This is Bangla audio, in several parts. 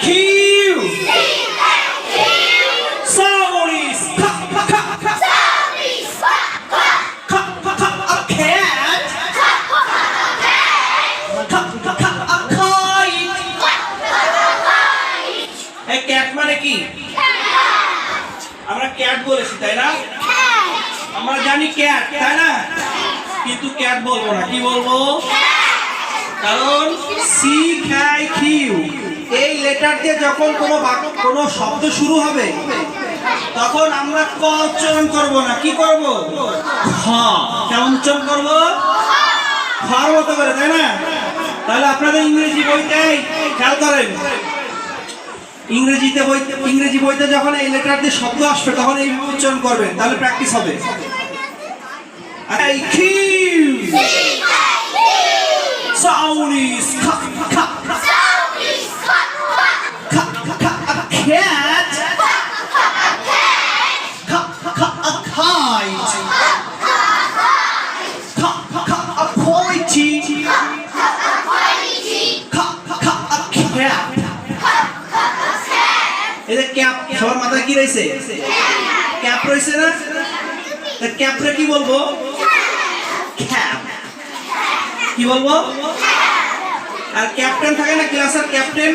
Q. Sound is ka ka ka ka. Ka ka ka a cat. Ka ka ka a kite. এই ক্যাট মানে কি? আমরা ক্যাট বলেছি তাই না? আমরা জানি ক্যাট তাই না? কিন্তু ক্যাট বলবো না, কি বলবো? কারণ সি খাই কিউ এই লেটার দিয়ে যখন কোনো শব্দ শুরু হবে তখন আমরা ক উচ্চারণ করবো না, কি করব? খ। কেমন উচ্চারণ করবো? খর মতো করে তাই না? তাহলে আপনাদের ইংরেজি বইতে খেয়াল করেন, ইংরেজি বইতে যখন এই লেটার দিয়ে শব্দ আসবে তখন এইভাবে উচ্চারণ করবেন, তাহলে প্র্যাকটিস হবে। Sound is ka ka ka. Ka ka a cat. Ka ka a kite. Ka ka a quality. Ka ka a cat. এই যে ক্যাপ, সবার মাথায় কি রয়েছে? ক্যাপ রয়েছে না? তা ক্যাপরে কি বলবো? ক্যাপ। কি বলবো? আর ক্যাপ্টেন থাকে না ক্লাসের ক্যাপ্টেন,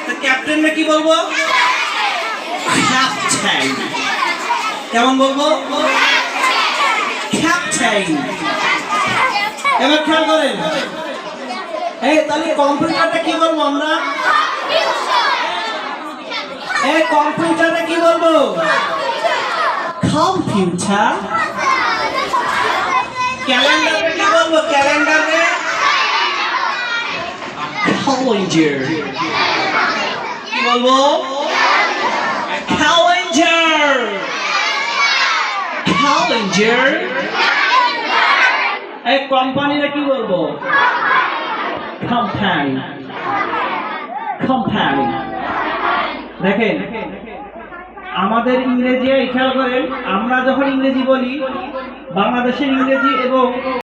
তা ক্যাপ্টেনরে কি বলবো? ক্যাপ্টেন। কেমন বলবো? ক্যাপ্টেন। এবার খেয়াল করেন, এই তাহলে কম্পিউটারটা কি বলবো আমরা? এই কম্পিউটারে কি বলবো? কম্পিউটার। ক্যালেন্ডারে কি বলবো? ক্যালেন্ডারে ক্যালেন্ডার। কি বলবো? ক্যালেন্ডার। ক্যালেন্ডার। এই কোম্পানিরে কি বলবো? কোম্পানি। কোম্পানি। দেখেন আমাদের ইংরেজি খেয়াল করেন, আমরা যখন ইংরেজি বলি বাংলাদেশের ইংরেজি এবং